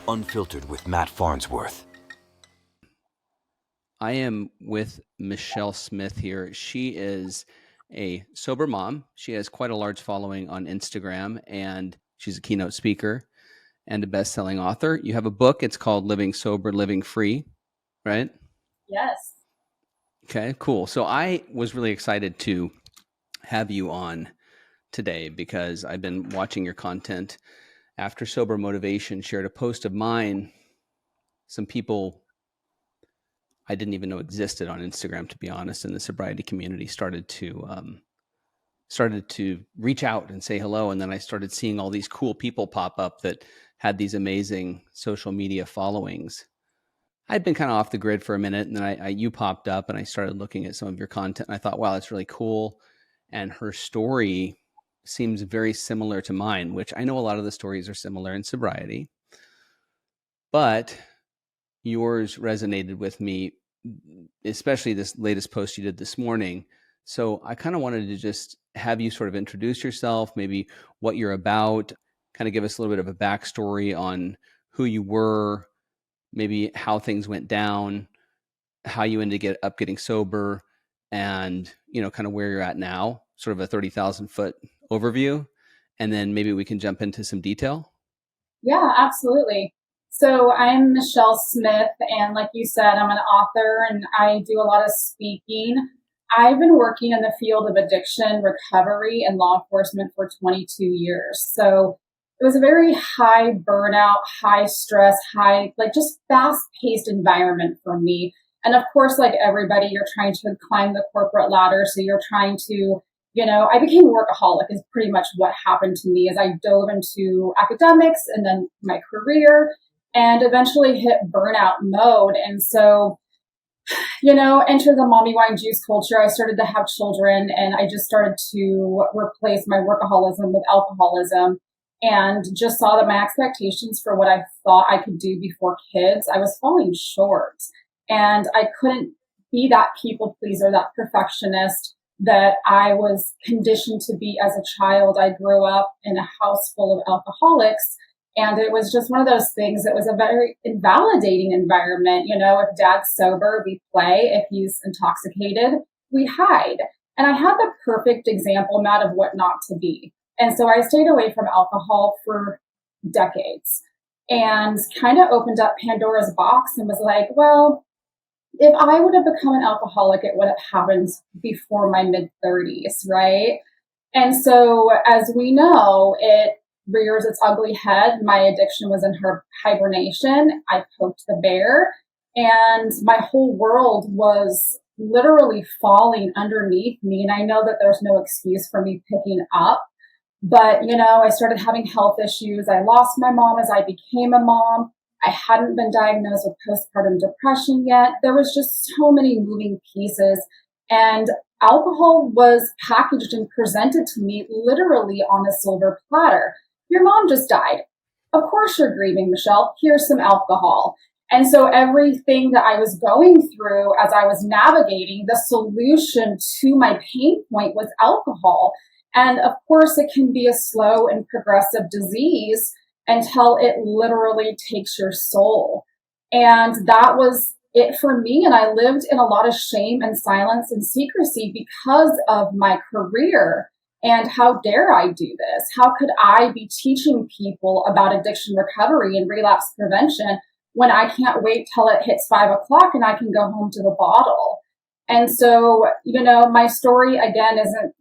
Unfiltered with Matt Farnsworth. I am with Michelle Smith here. She is a sober mom. She has quite a large following on Instagram, and she's a keynote speaker and a best-selling author. You have a book. It's called Living Sober, Living Free, right? Yes. Okay, cool. So I was really excited to have you on today because I've been watching your content. After Sober Motivation shared a post of mine, some people I didn't even know existed on Instagram, to be honest, in the sobriety community started to reach out and say hello. And then I started seeing all these cool people pop up that had these amazing social media followings. I'd been kind of off the grid for a minute, and then you popped up, and I started looking at some of your content. And I thought, wow, that's really cool. And her story seems very similar to mine, which I know a lot of the stories are similar in sobriety, but yours resonated with me, especially this latest post you did this morning. So I kind of wanted to just have you sort of introduce yourself, maybe what you're about, kind of give us a little bit of a backstory on who you were, maybe how things went down, how you ended up getting sober, and, kind of where you're at now, sort of a 30,000 foot overview. And then maybe we can jump into some detail. Yeah, absolutely. So I'm Michelle Smith, and like you said, I'm an author and I do a lot of speaking. I've been working in the field of addiction recovery and law enforcement for 22 years. So it was a very high burnout, high stress, just fast paced environment for me. And of course, like everybody, you're trying to climb the corporate ladder. So you're trying to I became a workaholic is pretty much what happened to me as I dove into academics and then my career and eventually hit burnout mode. And so, enter the mommy wine juice culture. I started to have children and I just started to replace my workaholism with alcoholism and just saw that my expectations for what I thought I could do before kids, I was falling short and I couldn't be that people pleaser, that perfectionist that I was conditioned to be as a child. I grew up in a house full of alcoholics, and it was just one of those things that was a very invalidating environment. If dad's sober, we play. If he's intoxicated, we hide. And I had the perfect example, Matt, of what not to be. And so I stayed away from alcohol for decades and kind of opened up Pandora's box and was like, well, if I would have become an alcoholic, it would have happened before my mid-30s, right? And so, as we know, it rears its ugly head. My addiction was in hibernation. I poked the bear, and my whole world was literally falling underneath me. And I know that there's no excuse for me picking up, but, I started having health issues. I lost my mom as I became a mom. I hadn't been diagnosed with postpartum depression yet. There was just so many moving pieces, and alcohol was packaged and presented to me literally on a silver platter. Your mom just died. Of course you're grieving, Michelle. Here's some alcohol. And so everything that I was going through as I was navigating, the solution to my pain point was alcohol. And of course it can be a slow and progressive disease until it literally takes your soul. And that was it for me. And I lived in a lot of shame and silence and secrecy because of my career. And how dare I do this? How could I be teaching people about addiction recovery and relapse prevention when I can't wait till it hits 5 o'clock and I can go home to the bottle? And so, my story again isn't,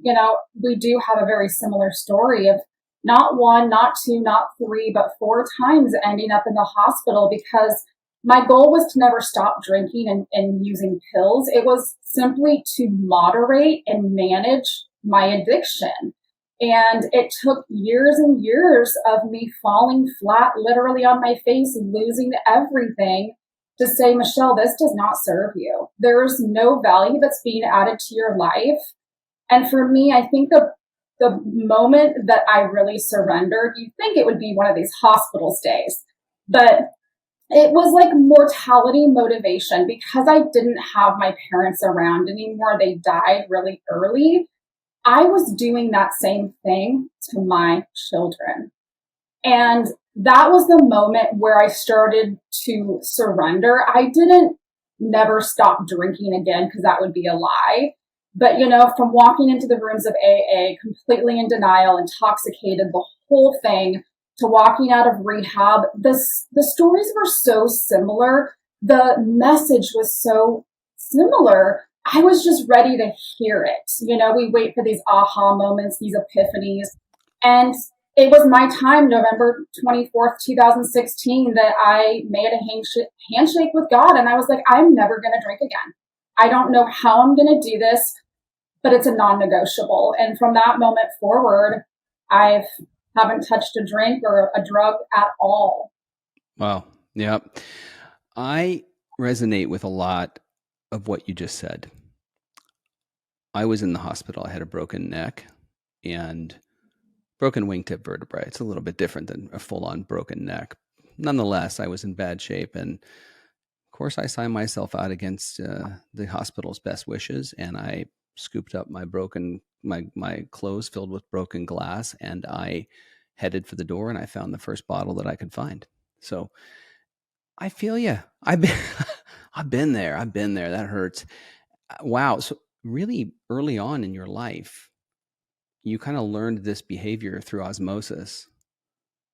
we do have a very similar story of not one, not two, not three, but 4 times ending up in the hospital because my goal was to never stop drinking and using pills. It was simply to moderate and manage my addiction. And it took years and years of me falling flat, literally on my face, losing everything to say, Michelle, this does not serve you. There's no value that's being added to your life. And for me, I think the moment that I really surrendered, you'd think it would be one of these hospital stays, but it was like mortality motivation because I didn't have my parents around anymore. They died really early. I was doing that same thing to my children. And that was the moment where I started to surrender. I didn't never stop drinking again because that would be a lie. But, from walking into the rooms of AA, completely in denial, intoxicated, the whole thing, to walking out of rehab, the stories were so similar. The message was so similar. I was just ready to hear it. We wait for these aha moments, these epiphanies. And it was my time, November 24th, 2016, that I made a handshake with God. And I was like, I'm never going to drink again. I don't know how I'm going to do this, but it's a non-negotiable. And from that moment forward, I haven't touched a drink or a drug at all. Wow. Yeah. I resonate with a lot of what you just said. I was in the hospital. I had a broken neck and broken wingtip vertebrae. It's a little bit different than a full-on broken neck. Nonetheless, I was in bad shape. And of course, I signed myself out against the hospital's best wishes. And I scooped up my clothes filled with broken glass. And I headed for the door and I found the first bottle that I could find. So I feel you. I've been there. That hurts. Wow. So really early on in your life, you kind of learned this behavior through osmosis,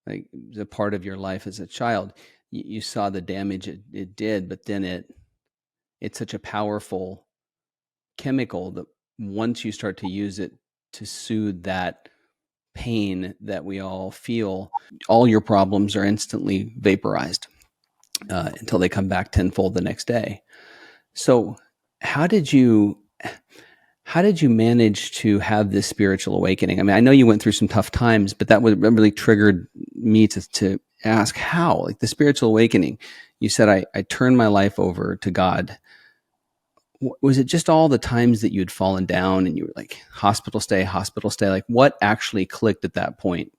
like the part of your life as a child. You saw the damage it did, but then it's such a powerful chemical that once you start to use it to soothe that pain that we all feel, all your problems are instantly vaporized until they come back tenfold the next day. So how did you manage to have this spiritual awakening? I mean, I know you went through some tough times, but that really triggered me to ask how, like the spiritual awakening. You said, I turned my life over to God. Was it just all the times that you had fallen down and you were like, hospital stay? Like what actually clicked at that point?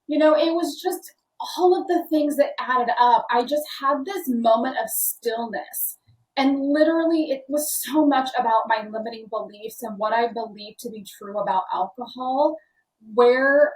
It was just all of the things that added up. I just had this moment of stillness. And literally, it was so much about my limiting beliefs and what I believed to be true about alcohol, where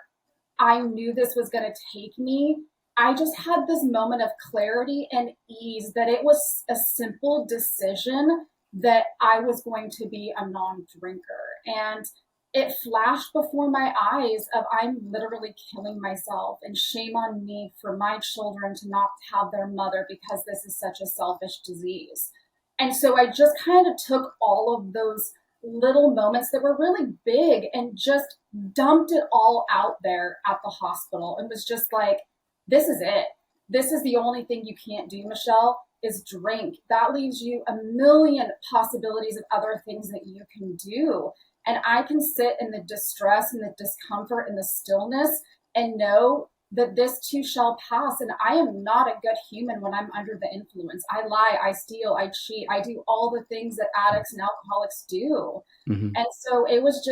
I knew this was going to take me. I just had this moment of clarity and ease that it was a simple decision that I was going to be a non-drinker. And it flashed before my eyes of I'm literally killing myself, and shame on me for my children to not have their mother because this is such a selfish disease. And so I just kind of took all of those little moments that were really big and just dumped it all out there at the hospital and was just like, this is it. This is the only thing you can't do, Michelle, is drink. That leaves you a million possibilities of other things that you can do. And I can sit in the distress and the discomfort and the stillness and know that this too shall pass. And I am not a good human when I'm under the influence. I lie, I steal, I cheat, I do all the things that addicts and alcoholics do. Mm-hmm. And so it was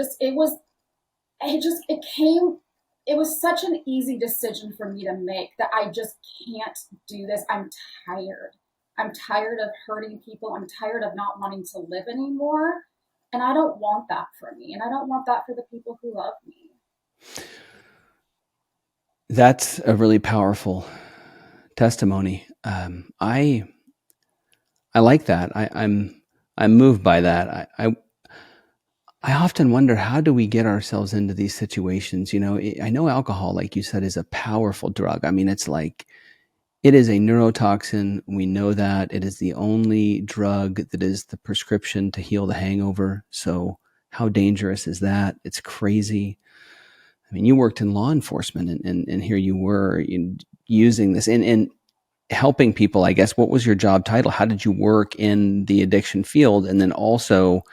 such an easy decision for me to make that I just can't do this. I'm tired. I'm tired of hurting people. I'm tired of not wanting to live anymore. And I don't want that for me. And I don't want that for the people who love me. That's a really powerful testimony. I like that. I'm moved by that. I often wonder, how do we get ourselves into these situations? I know alcohol, like you said, is a powerful drug. I mean, it's like, it is a neurotoxin. We know that it is the only drug that is the prescription to heal the hangover. So how dangerous is that? It's crazy. I mean, you worked in law enforcement and here you were using this and helping people, I guess. What was your job title? How did you work in the addiction field? And then also,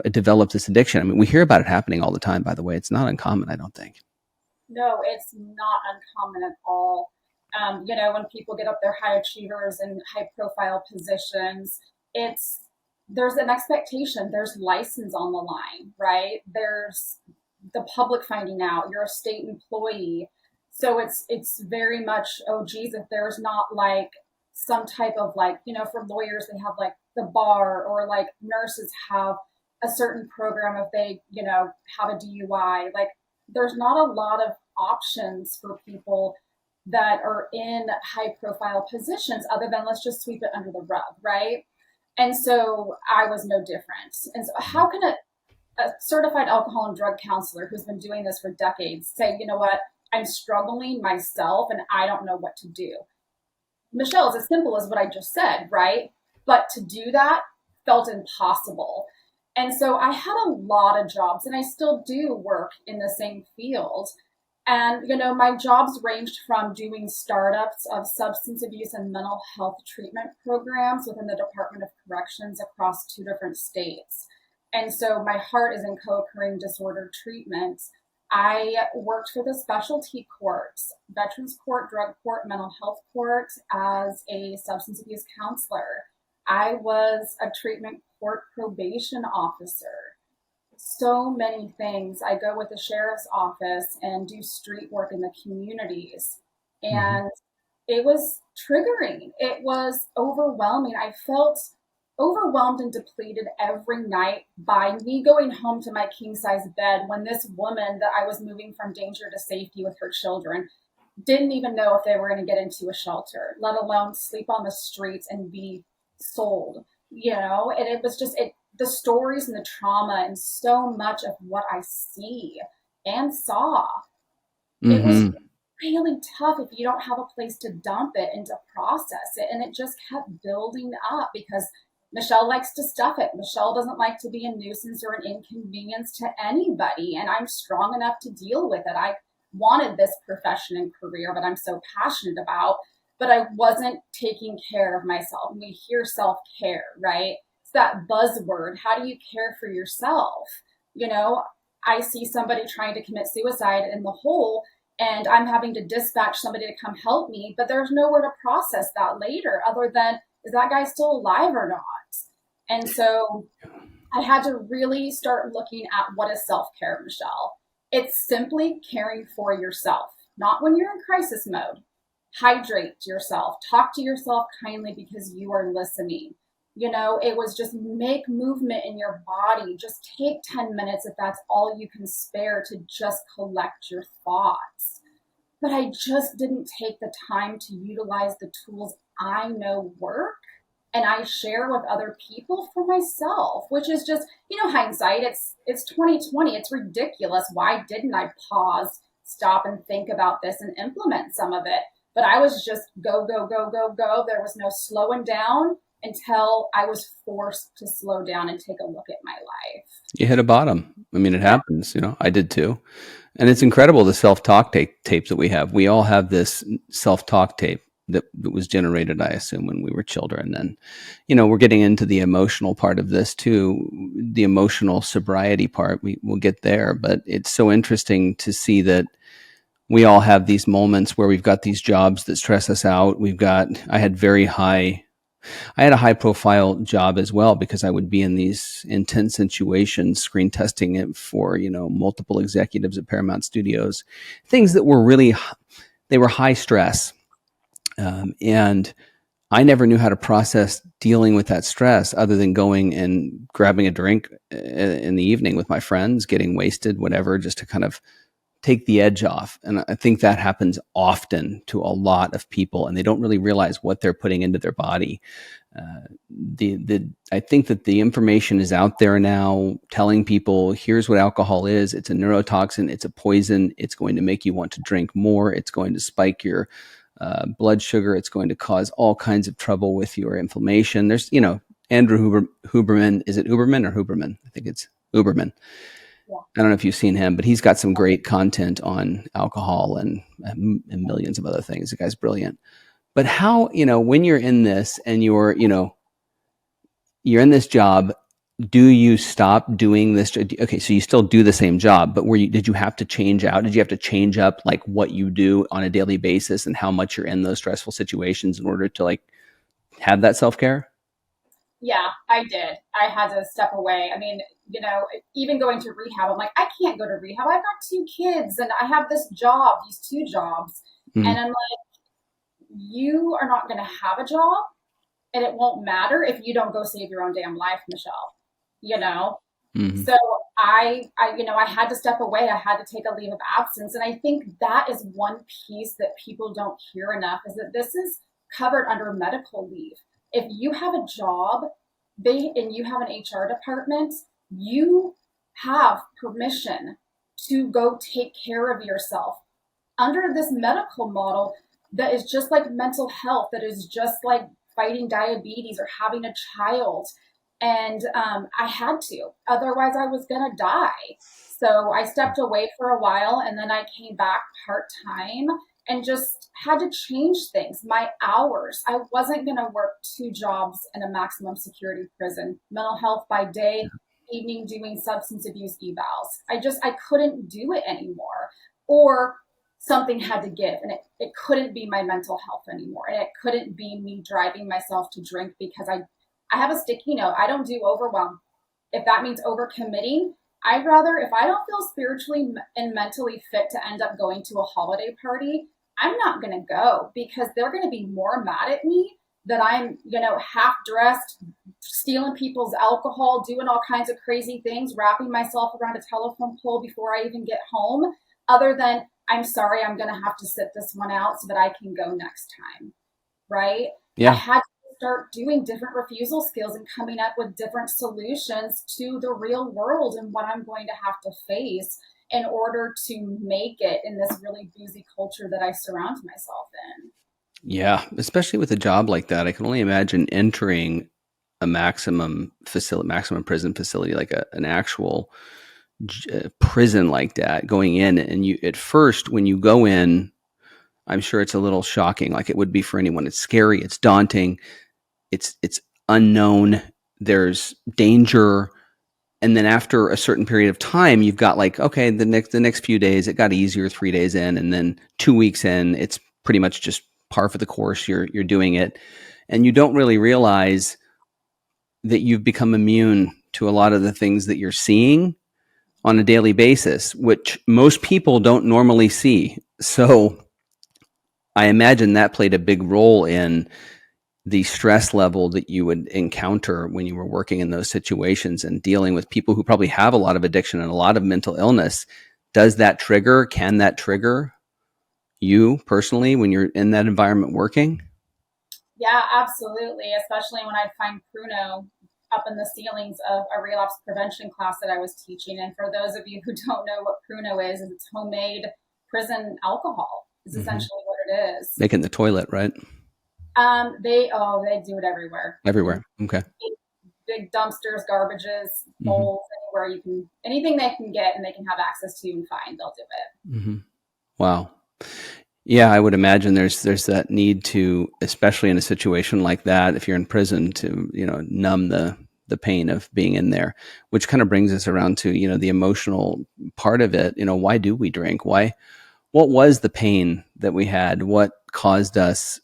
develop this addiction? I mean, we hear about it happening all the time, by the way. It's not uncommon, I don't think. No, it's not uncommon at all. When people get up there, high achievers and high profile positions, there's an expectation. There's license on the line, right? There's the public finding out you're a state employee. So it's very much, oh geez, if there's not like some type of like, for lawyers, they have like the bar, or like nurses have a certain program if they, have a DUI. Like there's not a lot of options for people that are in high profile positions other than let's just sweep it under the rug, right? And so I was no different. And so how can a certified alcohol and drug counselor who's been doing this for decades say, you know what, I'm struggling myself and I don't know what to do? Michelle, it's as simple as what I just said, right? But to do that felt impossible. And so I had a lot of jobs and I still do work in the same field. And, my jobs ranged from doing startups of substance abuse and mental health treatment programs within the Department of Corrections across 2 different states. And so my heart is in co-occurring disorder treatment. I worked for the specialty courts, Veterans Court, Drug Court, Mental Health Court as a substance abuse counselor. I was a treatment court probation officer. So many things. I go with the sheriff's office and do street work in the communities. And it was triggering. It was overwhelming. I felt overwhelmed and depleted every night by me going home to my king size bed when this woman that I was moving from danger to safety with her children didn't even know if they were going to get into a shelter, let alone sleep on the streets and be sold, and it was just the stories and the trauma and so much of what I see and saw. It was really tough if you don't have a place to dump it and to process it. And it just kept building up because Michelle likes to stuff it. Michelle doesn't like to be a nuisance or an inconvenience to anybody. And I'm strong enough to deal with it. I wanted this profession and career that I'm so passionate about, but I wasn't taking care of myself. And we hear self-care, right? It's that buzzword. How do you care for yourself? I see somebody trying to commit suicide in the hole and I'm having to dispatch somebody to come help me, but there's nowhere to process that later other than, is that guy still alive or not? And so I had to really start looking at what is self-care, Michelle. It's simply caring for yourself, not when you're in crisis mode. Hydrate yourself, talk to yourself kindly because you are listening. It was just make movement in your body. Just take 10 minutes if that's all you can spare to just collect your thoughts. But I just didn't take the time to utilize the tools I know work and I share with other people for myself, which is just, hindsight. It's 2020. It's ridiculous. Why didn't I pause, stop and think about this and implement some of it? But I was just go, go, go, go, go. There was no slowing down until I was forced to slow down and take a look at my life. You hit a bottom. I mean, it happens, I did too. And it's incredible, the self-talk tapes that we have. We all have this self-talk tape that was generated, I assume, when we were children. And, we're getting into the emotional part of this too, the emotional sobriety part. We'll get there, but it's so interesting to see that we all have these moments where we've got these jobs that stress us out. I had a high profile job as well because I would be in these intense situations, screen testing it for, multiple executives at Paramount Studios, things that were they were high stress. And I never knew how to process dealing with that stress other than going and grabbing a drink in the evening with my friends, getting wasted, whatever, just to kind of take the edge off. And I think that happens often to a lot of people, and they don't really realize what they're putting into their body. I think that the information is out there now telling people, here's what alcohol is. It's a neurotoxin. It's a poison. It's going to make you want to drink more. It's going to spike your blood sugar. It's going to cause all kinds of trouble with your inflammation. There's, Andrew Huberman. Is it Huberman or Huberman? I think it's Huberman. Yeah. I don't know if you've seen him, but he's got some great content on alcohol and millions of other things. The guy's brilliant. But how, when you're in this and you're in this job, do you stop doing this? Okay, so you still do the same job, but did you have to change out? Did you have to change up like what you do on a daily basis and how much you're in those stressful situations in order to like have that self-care? Yeah, I did. I had to step away. I mean, even going to rehab, I'm like, I can't go to rehab. I've got 2 kids and I have this job, these 2 jobs. Mm-hmm. And I'm like, you are not going to have a job and it won't matter if you don't go save your own damn life, Michelle, Mm-hmm. So I had to step away. I had to take a leave of absence. And I think that is one piece that people don't hear enough, is that this is covered under medical leave. If you have a job, and you have an HR department, you have permission to go take care of yourself under this medical model that is just like mental health, that is just like fighting diabetes or having a child. And I had to, otherwise I was going to die. So I stepped away for a while, and then I came back part-time and just had to change things. My hours, I wasn't going to work 2 jobs in a maximum security prison, mental health by day, evening doing substance abuse evals. I couldn't do it anymore. Or something had to give, and it couldn't be my mental health anymore. And it couldn't be me driving myself to drink, because I have a sticky note. I don't do overwhelm. If that means overcommitting, I'd rather, if I don't feel spiritually and mentally fit to end up going to a holiday party, I'm not going to go, because they're going to be more mad at me that I'm, half dressed, stealing people's alcohol, doing all kinds of crazy things, wrapping myself around a telephone pole before I even get home, other than, I'm sorry, I'm going to have to sit this one out so that I can go next time. Right? Yeah. I had to start doing different refusal skills and coming up with different solutions to the real world and what I'm going to have to face in order to make it in this really boozy culture that I surround myself in. Yeah, especially with a job like that. I can only imagine entering a maximum prison facility, like an actual prison like that, going in, and you, at first when you go in, I'm sure it's a little shocking, like it would be for anyone. It's scary, it's daunting, it's unknown, there's danger. And then after a certain period of time, you've got like, okay, the next few days, it got easier 3 days in, and then 2 weeks in, it's pretty much just par for the course. You're doing it, and you don't really realize that you've become immune to a lot of the things that you're seeing on a daily basis, which most people don't normally see. So I imagine that played a big role in the stress level that you would encounter when you were working in those situations and dealing with people who probably have a lot of addiction and a lot of mental illness. Can that trigger you personally when you're in that environment working? Yeah, absolutely. Especially when I'd find Pruno up in the ceilings of a relapse prevention class that I was teaching. And for those of you who don't know what Pruno is, it's homemade prison alcohol. Is essentially what it is. Make it in the toilet, right? They do it everywhere. Everywhere. Okay. Big dumpsters, garbages, bowls, anywhere anything they can get and they can have access to and find, they'll do it. Wow. Yeah, I would imagine there's that need to, especially in a situation like that, if you're in prison, to numb the pain of being in there, which kind of brings us around to the emotional part of it. Why do we drink? What was the pain that we had? What caused us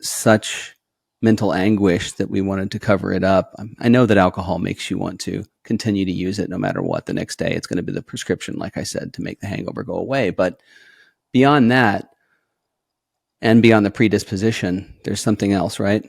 such mental anguish that we wanted to cover it up? I know that alcohol makes you want to continue to use it no matter what. The next day, it's going to be the prescription, like I said, to make the hangover go away. But beyond that, and beyond the predisposition, there's something else, right?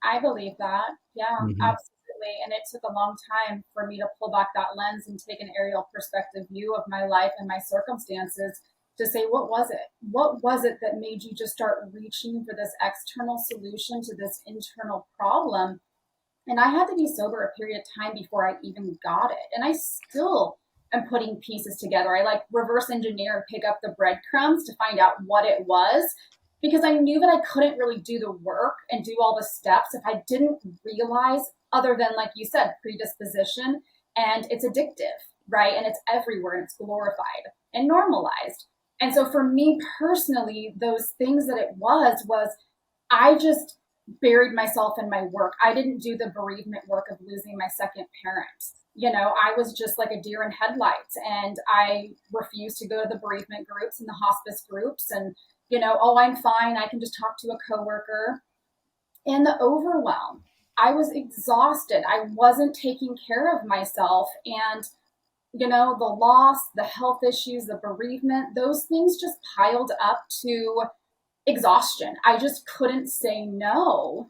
I believe that. Yeah, Mm-hmm. absolutely. And it took a long time for me to pull back that lens and take an aerial perspective view of my life and my circumstances to say, what was it? What was it that made you just start reaching for this external solution to this internal problem? And I had to be sober a period of time before I even got it. And I still am putting pieces together. I like reverse engineer and pick up the breadcrumbs to find out what it was, because I knew that I couldn't really do the work and do all the steps if I didn't realize, other than, like you said, predisposition, and it's addictive, right? And it's everywhere and it's glorified and normalized. And so for me personally, those things that it was I just buried myself in my work. I didn't do the bereavement work of losing my second parent. I was just like a deer in headlights, and I refused to go to the bereavement groups and the hospice groups. And, oh, I'm fine. I can just talk to a coworker. And the overwhelm, I was exhausted. I wasn't taking care of myself. And, the loss, the health issues, the bereavement, those things just piled up to exhaustion. I just couldn't say no.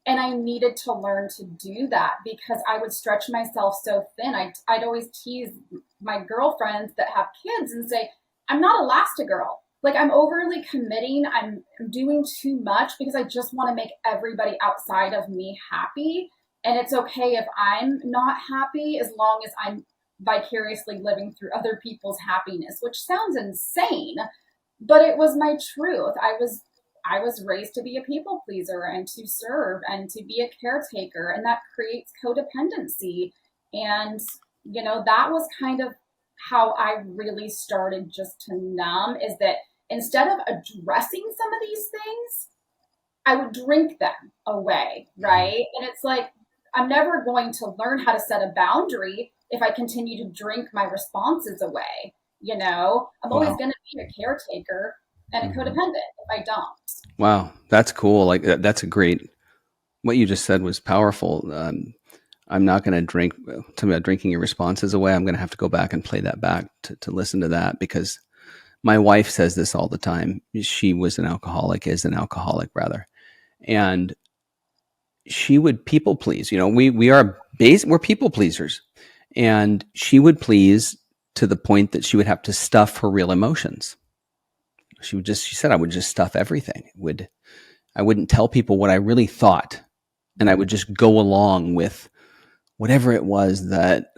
And I needed to learn to do that because I would stretch myself so thin. I'd always tease my girlfriends that have kids and say, I'm not Elastigirl. Like, I'm overly committing. I'm doing too much because I just want to make everybody outside of me happy. And it's okay if I'm not happy as long as I'm vicariously living through other people's happiness, which sounds insane, but it was my truth. I was raised to be a people pleaser and to serve and to be a caretaker, and that creates codependency. And that was kind of how I really started just to numb, is that instead of addressing some of these things, I would drink them away, right? And it's like, I'm never going to learn how to set a boundary if I continue to drink my responses away. I'm always Wow. going to be a caretaker and a codependent if I don't. Wow. That's cool. Like that's a great, what you just said was powerful. I'm not going to drink, tell me about drinking your responses away. I'm going to have to go back and play that back to listen to that, because my wife says this all the time. She was an alcoholic, is an alcoholic rather. And she would people please. We're people pleasers. And she would please to the point that she would have to stuff her real emotions. She said, I would just stuff everything. I wouldn't tell people what I really thought. And I would just go along with whatever it was that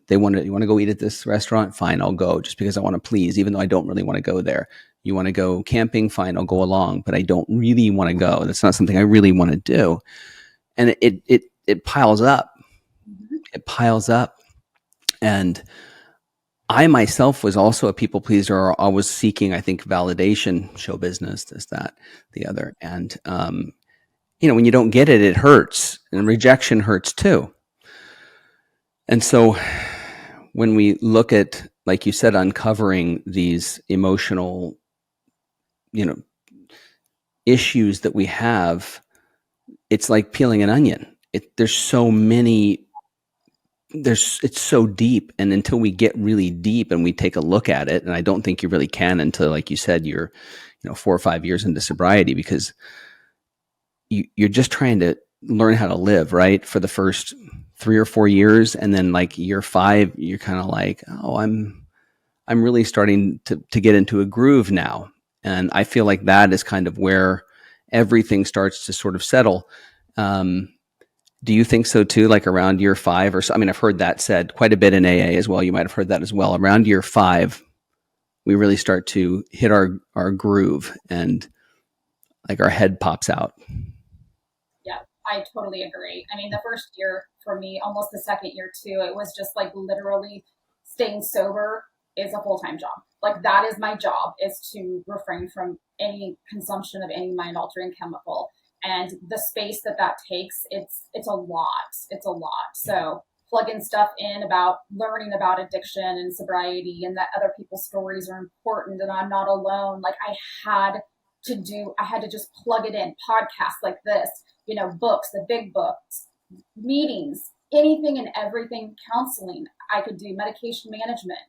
they wanted. You want to go eat at this restaurant? Fine, I'll go, just because I want to please, even though I don't really want to go there. You want to go camping? Fine, I'll go along, but I don't really want to go. That's not something I really want to do. And it piles up. It piles up. And I myself was also a people pleaser. I was seeking, I think, validation, show business, this, that, the other. And, when you don't get it, it hurts, and rejection hurts too. And so when we look at, like you said, uncovering these emotional, issues that we have, it's like peeling an onion. There's so many, it's so deep. And until we get really deep and we take a look at it, and I don't think you really can until, like you said, you're, 4 or 5 years into sobriety, because you're just trying to learn how to live, right? For the first 3 or 4 years. And then like year 5, you're kind of like, oh, I'm really starting to get into a groove now. And I feel like that is kind of where everything starts to sort of settle. Do you think so too? Like around year 5 or so? I mean, I've heard that said quite a bit in AA as well. You might have heard that as well. Around year 5, we really start to hit our groove, and like our head pops out. Yeah, I totally agree. I mean, the first year for me, almost the second year too, it was just like literally staying sober is a full-time job. Like, that is my job, is to refrain from any consumption of any mind-altering chemical. And the space that takes, it's a lot. It's a lot. So plugging stuff in about learning about addiction and sobriety, and that other people's stories are important and I'm not alone. Like, I had to just plug it in. Podcasts like this, books, the big books, meetings, anything and everything, counseling. I could do medication management.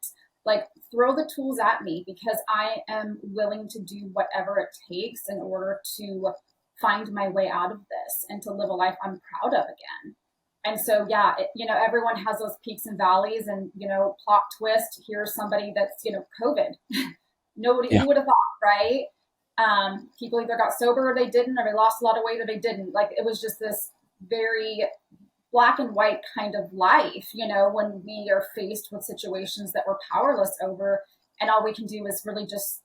Like, throw the tools at me, because I am willing to do whatever it takes in order to find my way out of this and to live a life I'm proud of again. And so, yeah, everyone has those peaks and valleys, and, plot twist, here's somebody that's, COVID. Nobody, Yeah. who would have thought, right? People either got sober or they didn't, or they lost a lot of weight or they didn't. Like, it was just this very black and white kind of life, when we are faced with situations that we're powerless over, and all we can do is really just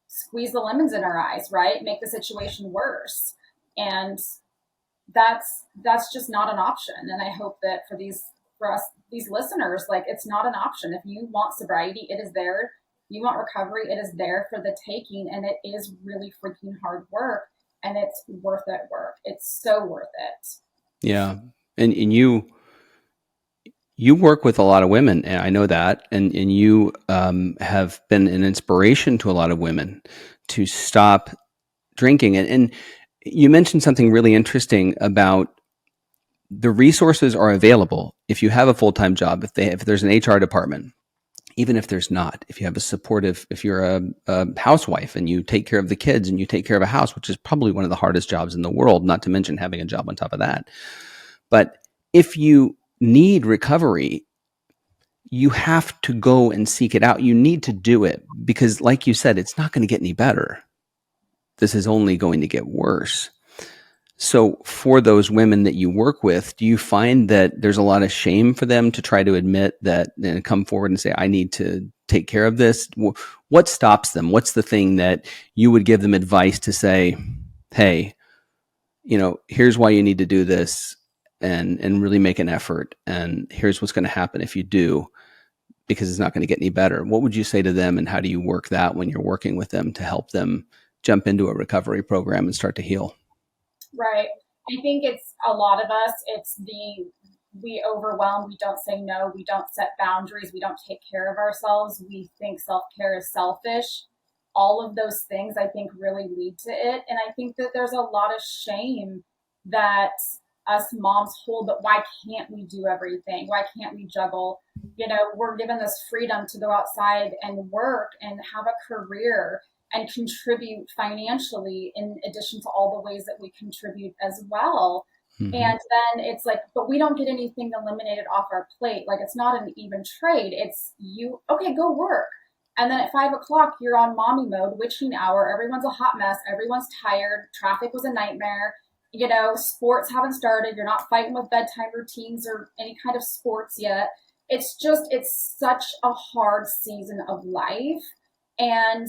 squeeze the lemons in our eyes, right? Make the situation worse. And that's just not an option. And I hope that for us, these listeners, like, it's not an option. If you want sobriety, it is there. You want recovery, it is there for the taking. And it is really freaking hard work, and it's worth it work. It's so worth it. Yeah. And you work with a lot of women, and I know that, and you have been an inspiration to a lot of women to stop drinking. And you mentioned something really interesting about the resources are available if you have a full-time job. If there's an HR department, even if there's not, if you have a supportive, if you're a housewife and you take care of the kids and you take care of a house, which is probably one of the hardest jobs in the world, not to mention having a job on top of that. But if you need recovery, you have to go and seek it out. You need to do it because, like you said, it's not going to get any better. This is only going to get worse. So for those women that you work with, do you find that there's a lot of shame for them to try to admit that and come forward and say, I need to take care of this? What stops them? What's the thing that you would give them advice to say, hey, here's why you need to do this and really make an effort. And here's what's going to happen if you do, because it's not going to get any better. What would you say to them, and how do you work that when you're working with them to help them jump into a recovery program and start to heal? Right. I think it's a lot of us, we overwhelm, we don't say no, we don't set boundaries, we don't take care of ourselves, we think self-care is selfish. All of those things I think really lead to it. And I think that there's a lot of shame that us moms hold, but why can't we do everything? Why can't we juggle? We're given this freedom to go outside and work and have a career and contribute financially in addition to all the ways that we contribute as well. Mm-hmm. And then it's like, but we don't get anything eliminated off our plate. Like, it's not an even trade. It's you, okay, go work. And then at 5 o'clock, you're on mommy mode, witching hour. Everyone's a hot mess. Everyone's tired. Traffic was a nightmare. Sports haven't started. You're not fighting with bedtime routines or any kind of sports yet. It's such a hard season of life. And,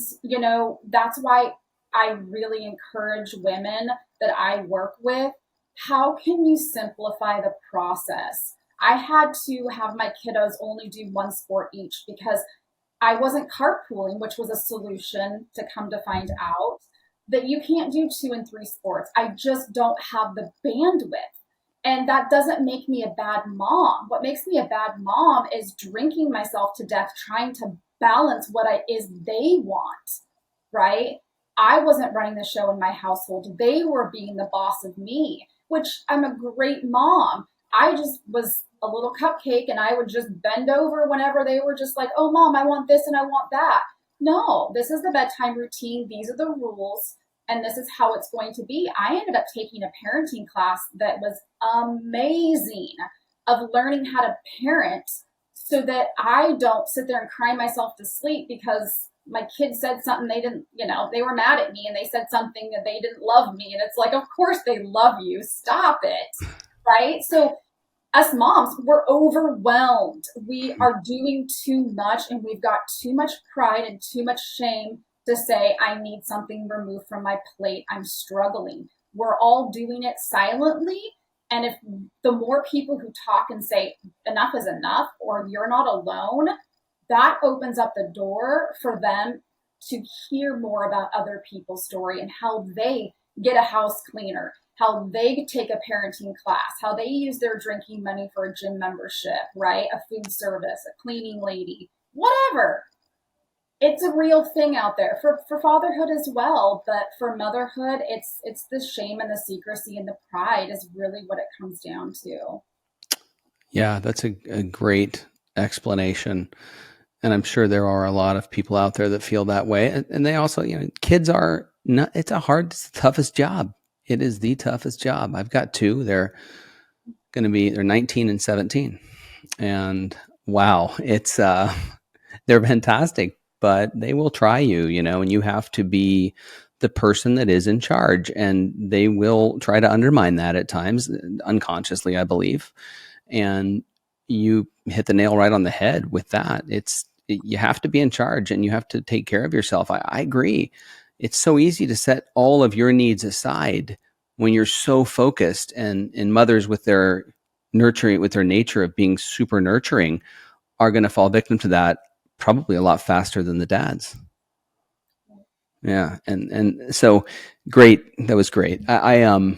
that's why I really encourage women that I work with. How can you simplify the process? I had to have my kiddos only do one sport each because I wasn't carpooling, which was a solution to come to find out that you can't do 2 and 3 sports. I just don't have the bandwidth. And that doesn't make me a bad mom. What makes me a bad mom is drinking myself to death, trying to balance what they want, right? I wasn't running the show in my household. They were being the boss of me, which I'm a great mom. I just was a little cupcake and I would just bend over whenever they were just like, oh, mom, I want this and I want that. No, this is the bedtime routine. These are the rules. And this is how it's going to be. I ended up taking a parenting class that was amazing of learning how to parent so that I don't sit there and cry myself to sleep because my kids said something they didn't, they were mad at me and they said something that they didn't love me. And it's like, of course they love you. Stop it. Right? So us moms, we're overwhelmed. We are doing too much and we've got too much pride and too much shame to say, I need something removed from my plate. I'm struggling. We're all doing it silently. And if the more people who talk and say enough is enough, or you're not alone, that opens up the door for them to hear more about other people's story and how they get a house cleaner, how they take a parenting class, how they use their drinking money for a gym membership, right? A food service, a cleaning lady, whatever. It's a real thing out there for fatherhood as well. But for motherhood, it's the shame and the secrecy and the pride is really what it comes down to. Yeah, that's a great explanation. And I'm sure there are a lot of people out there that feel that way. And they also, kids are not, it's the toughest job. It is the toughest job. I've got 2. They're 19 and 17. And wow, it's, they're fantastic, but they will try you, and you have to be the person that is in charge, and they will try to undermine that at times, unconsciously, I believe. And you hit the nail right on the head with that. You have to be in charge and you have to take care of yourself. I agree. It's so easy to set all of your needs aside when you're so focused, and mothers with their nurturing, with their nature of being super nurturing, are going to fall victim to that probably a lot faster than the dads. Yeah. And so great. That was great. I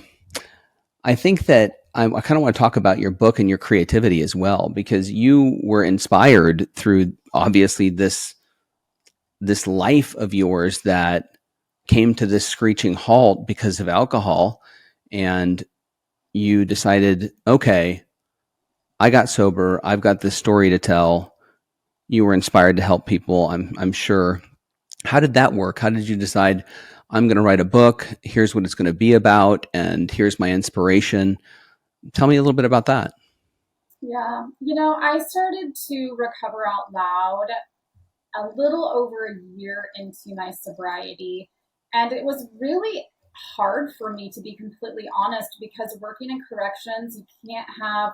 think that I kind of want to talk about your book and your creativity as well, because you were inspired through obviously this life of yours that came to this screeching halt because of alcohol. And you decided, okay, I got sober. I've got this story to tell. you were inspired to help people, I'm sure. How did that work? How did you decide, I'm going to write a book, here's what it's going to be about, and here's my inspiration? Tell me a little bit about that. Yeah. I started to recover out loud a little over a year into my sobriety. And it was really hard for me, to be completely honest, because working in corrections, you can't have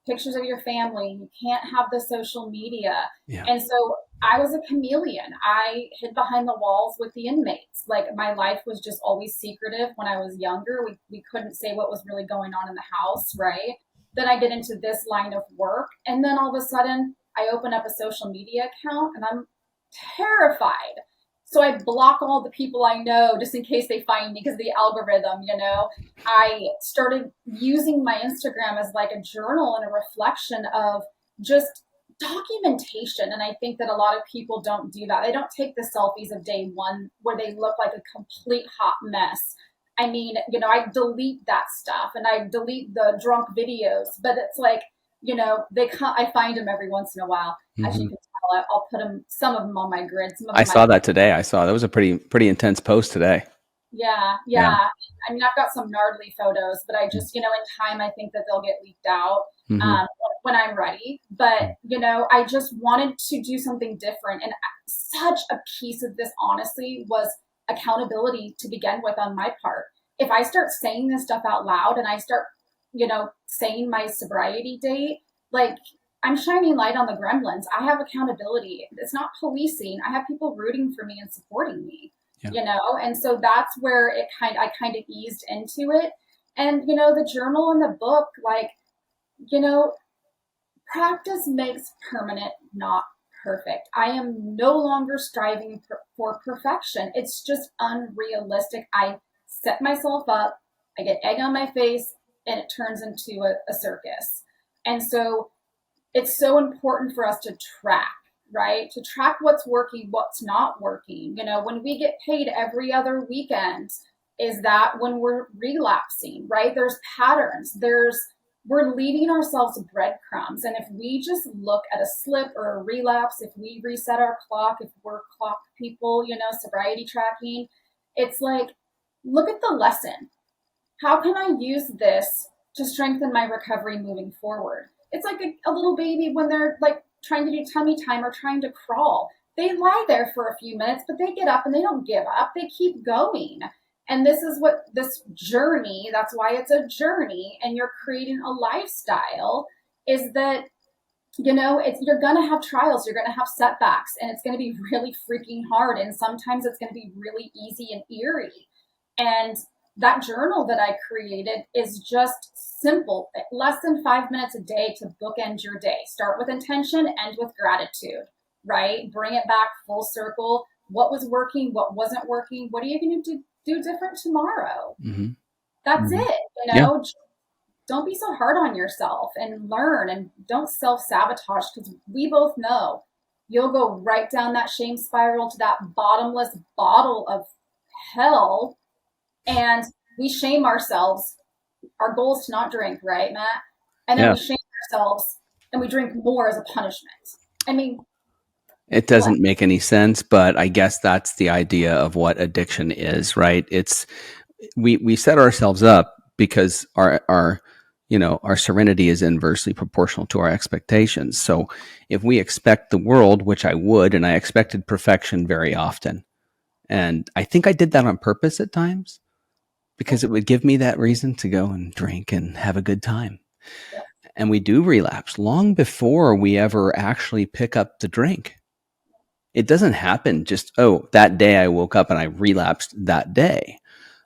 pictures of your family, you can't have the social media. Yeah. And so I was a chameleon. I hid behind the walls with the inmates. Like, my life was just always secretive when I was younger. We couldn't say what was really going on in the house, right? Then I get into this line of work, and then all of a sudden I open up a social media account and I'm terrified. So I block all the people I know just in case they find me because of the algorithm. I started using my Instagram as like a journal and a reflection of just documentation. And I think that a lot of people don't do that. They don't take the selfies of day one where they look like a complete hot mess. I mean, I delete that stuff and I delete the drunk videos, but it's like, I find them every once in a while. Mm-hmm. As you can tell, I'll put some of them on my grid. I saw that today. I saw that was a pretty intense post today. Yeah. I mean, I've got some gnarly photos, but I just, in time, I think that they'll get leaked out when I'm ready. But, I just wanted to do something different. And such a piece of this, honestly, was accountability to begin with on my part. If I start saying this stuff out loud and I start, saying my sobriety date, like, I'm shining light on the gremlins. I have accountability. It's not policing. I have people rooting for me and supporting me, and so that's where I kind of eased into it. And, the journal and the book, like, practice makes permanent, not perfect. I am no longer striving for perfection. It's just unrealistic. I set myself up, I get egg on my face, and it turns into a circus. And so it's so important for us to track, right? To track what's working, what's not working. When we get paid every other weekend, is that when we're relapsing, right? There's patterns. We're leaving ourselves breadcrumbs. And if we just look at a slip or a relapse, if we reset our clock, if we're clock people, sobriety tracking, it's like, look at the lesson. How can I use this to strengthen my recovery moving forward? It's like a little baby when they're like trying to do tummy time or trying to crawl. They lie there for a few minutes, but they get up and they don't give up. They keep going. And this is what this journey, that's why it's a journey, and you're creating a lifestyle, is that, you're going to have trials, you're going to have setbacks, and it's going to be really freaking hard. And sometimes it's going to be really easy and eerie. And that journal that I created is just simple, less than 5 minutes a day to bookend your day. Start with intention, end with gratitude, right? Bring it back full circle. What was working? What wasn't working? What are you going to do different tomorrow? Mm-hmm. That's it. Yeah. Don't be so hard on yourself and learn, and don't self-sabotage, because we both know you'll go right down that shame spiral to that bottomless bottle of hell. And we shame ourselves. Our goal is to not drink, right, Matt? And then we shame ourselves and we drink more as a punishment. I mean, it doesn't make any sense, but I guess that's the idea of what addiction is, right? It's we set ourselves up because our serenity is inversely proportional to our expectations. So if we expect the world, which I would, and I expected perfection very often, and I think I did that on purpose at times, because it would give me that reason to go and drink and have a good time. Yeah. And we do relapse long before we ever actually pick up the drink. It doesn't happen just, that day I woke up and I relapsed that day.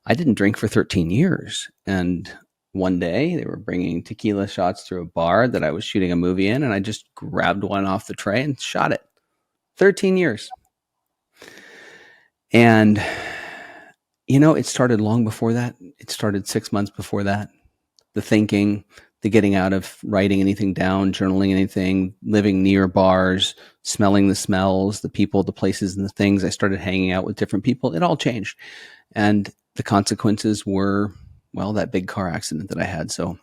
I didn't drink for 13 years. And one day they were bringing tequila shots through a bar that I was shooting a movie in, and I just grabbed one off the tray and shot it. 13 years. And it started long before that. It started 6 months before that. The thinking, the getting out of writing anything down, journaling anything, living near bars, smelling the smells, the people, the places, and the things. I started hanging out with different people. It all changed. And the consequences were, that big car accident that I had. So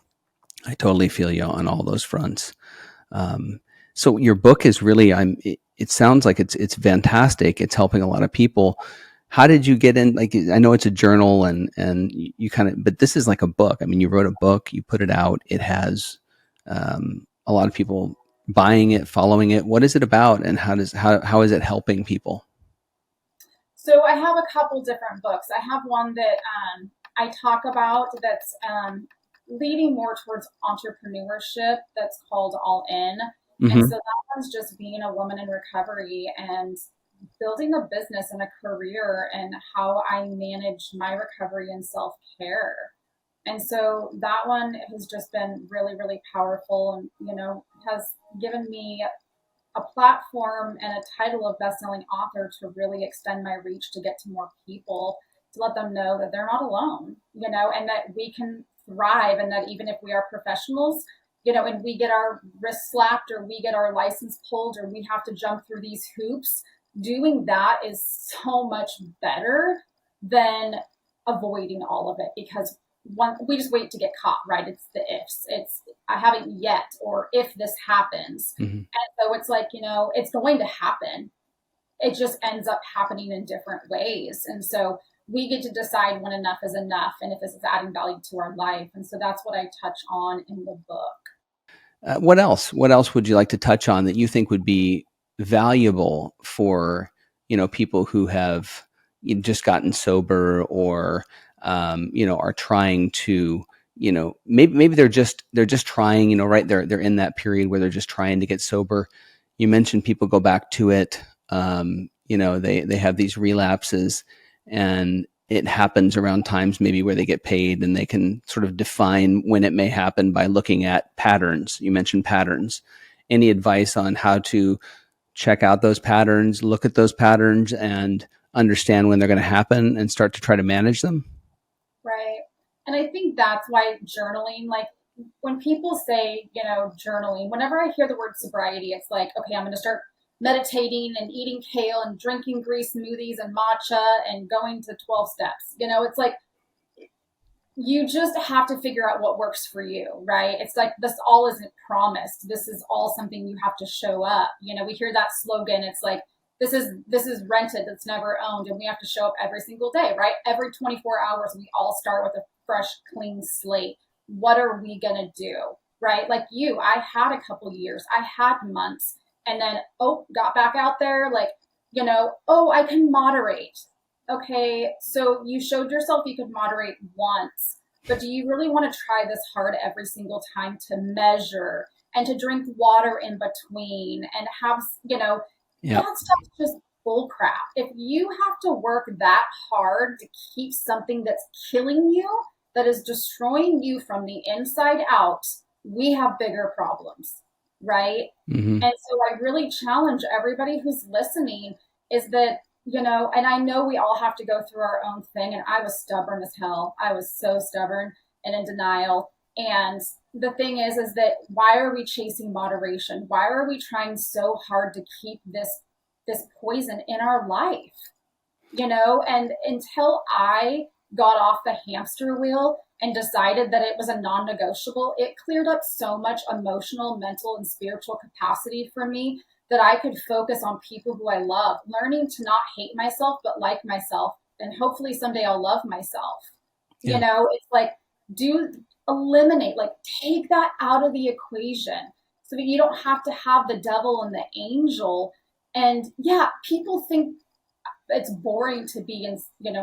I totally feel you on all those fronts. So your book is really, it sounds like it's fantastic. It's helping a lot of people. How did you get in? Like, I know it's a journal and you kind of, but this is like a book. I mean, you wrote a book, you put it out. It has a lot of people buying it, following it. What is it about, and how is it helping people? So I have a couple different books. I have one that I talk about that's leading more towards entrepreneurship. That's called All In. And Mm-hmm. so that one's just being a woman in recovery and building a business and a career and how I manage my recovery and self-care. And so that one has just been really, really powerful and, has given me a platform and a title of best-selling author to really extend my reach to get to more people, to let them know that they're not alone, and that we can thrive, and that even if we are professionals, and we get our wrists slapped or we get our license pulled or we have to jump through these hoops, doing that is so much better than avoiding all of it, because we just wait to get caught, right? It's the ifs. It's I haven't yet, or if this happens. Mm-hmm. And so it's like, it's going to happen. It just ends up happening in different ways. And so we get to decide when enough is enough and if this is adding value to our life. And so that's what I touch on in the book. What else? What else would you like to touch on that you think would be valuable for people who have just gotten sober, or are trying to maybe they're just trying, right? They're in that period where they're just trying to get sober. You mentioned people go back to it. They have these relapses, and it happens around times maybe where they get paid, and they can sort of define when it may happen by looking at patterns. You mentioned patterns. Any advice on how to check out those patterns, look at those patterns, and understand when they're going to happen and start to try to manage them? Right. And I think that's why journaling, like when people say, journaling, whenever I hear the word sobriety, it's like, okay, I'm going to start meditating and eating kale and drinking grease smoothies and matcha and going to 12 steps. It's like, you just have to figure out what works for you, right? It's like this all isn't promised. This is all something you have to show up. We hear that slogan. It's like, this is rented, that's never owned, and we have to show up every single day, right? Every 24 hours, we all start with a fresh, clean slate. What are we gonna do, right? Like I had a couple years, I had months, and then got back out there, like, I can moderate. Okay, so you showed yourself you could moderate once, but do you really want to try this hard every single time to measure and to drink water in between and have, Yeah. that stuff's just bull crap. If you have to work that hard to keep something that's killing you, that is destroying you from the inside out, we have bigger problems, right? Mm-hmm. And so I really challenge everybody who's listening is that, and I know we all have to go through our own thing. And I was stubborn as hell. I was so stubborn and in denial. And the thing is that why are we chasing moderation? Why are we trying so hard to keep this poison in our life? And until I got off the hamster wheel and decided that it was a non-negotiable, it cleared up so much emotional, mental, and spiritual capacity for me that I could focus on people who I love, learning to not hate myself, but like myself. And hopefully someday I'll love myself. Yeah. It's like, eliminate, like take that out of the equation so that you don't have to have the devil and the angel. And yeah, people think it's boring to be in,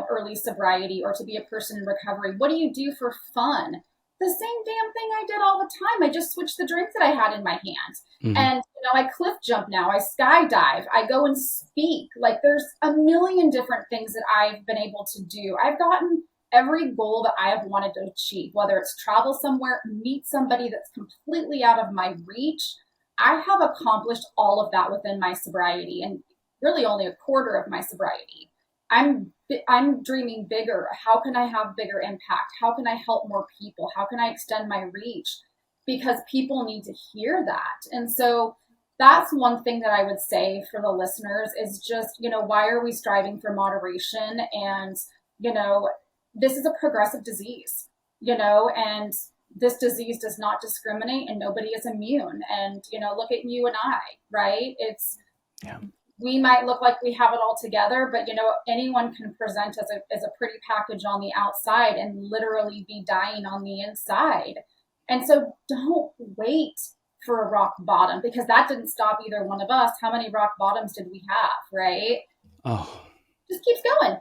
early sobriety or to be a person in recovery. What do you do for fun? The same damn thing I did all the time. I just switched the drink that I had in my hands. Mm-hmm. And, I cliff jump now. I skydive. I go and speak. Like there's a million different things that I've been able to do. I've gotten every goal that I have wanted to achieve, whether it's travel somewhere, meet somebody that's completely out of my reach. I have accomplished all of that within my sobriety, and really only a quarter of my sobriety. I'm dreaming bigger. How can I have bigger impact? How can I help more people? How can I extend my reach? Because people need to hear that. And so that's one thing that I would say for the listeners is just, why are we striving for moderation? And, this is a progressive disease, and this disease does not discriminate and nobody is immune. And, look at you and I, right? Yeah. We might look like we have it all together, but anyone can present as a pretty package on the outside and literally be dying on the inside. And so don't wait for a rock bottom, because that didn't stop either one of us. How many rock bottoms did we have, right? Oh, Just keeps going.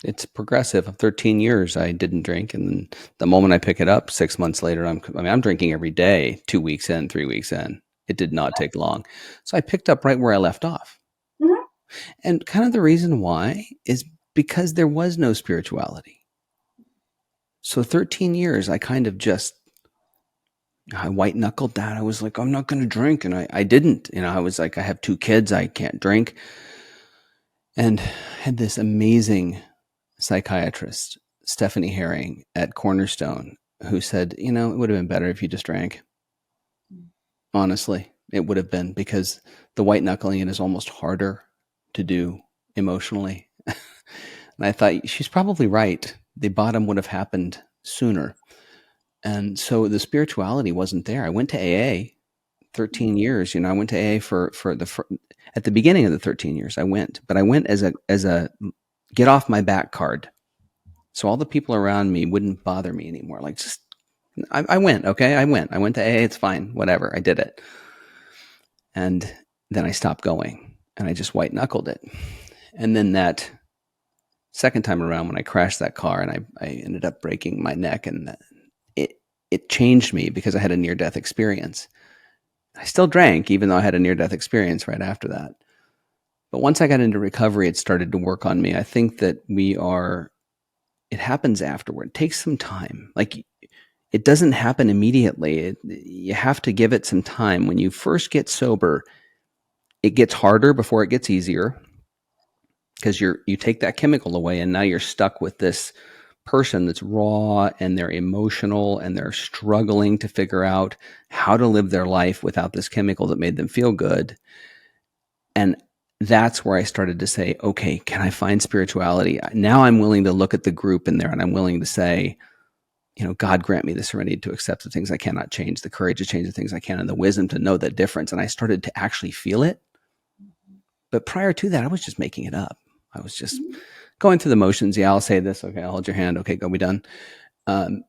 it's progressive. 13 years I didn't drink, and then the moment I pick it up 6 months later, I'm drinking every day, 2 weeks in, 3 weeks in. It did not take long. So I picked up right where I left off. Mm-hmm. And kind of the reason why is because there was no spirituality. So 13 years, I kind of I white knuckled that. I was like, I'm not going to drink. And I didn't. I was like, I have 2 kids. I can't drink. And had this amazing psychiatrist, Stephanie Herring at Cornerstone, who said, it would have been better if you just drank. Honestly, it would have been, because the white knuckling is almost harder to do emotionally. And I thought, she's probably right. The bottom would have happened sooner. And so the spirituality wasn't there. I went to AA 13 years. I went to AA at the beginning of the 13 years I went, but I went as a get off my back card. So all the people around me wouldn't bother me anymore. Like, just, I went, okay. I went to AA. It's fine. Whatever. I did it. And then I stopped going and I just white knuckled it. And then that second time around, when I crashed that car and I ended up breaking my neck, and it changed me because I had a near-death experience. I still drank, even though I had a near-death experience right after that. But once I got into recovery, it started to work on me. I think that it happens afterward. It takes some time. Like, it doesn't happen immediately. You have to give it some time. When you first get sober, it gets harder before it gets easier, because you take that chemical away, and now you're stuck with this person that's raw, and they're emotional, and they're struggling to figure out how to live their life without this chemical that made them feel good. And that's where I started to say, okay, can I find spirituality? Now I'm willing to look at the group in there, and I'm willing to say, God grant me the serenity to accept the things I cannot change, the courage to change the things I can, and the wisdom to know that difference. And I started to actually feel it. But prior to that, I was just making it up. I was just going through the motions. Yeah, I'll say this. Okay, I'll hold your hand. Okay, go, we done. And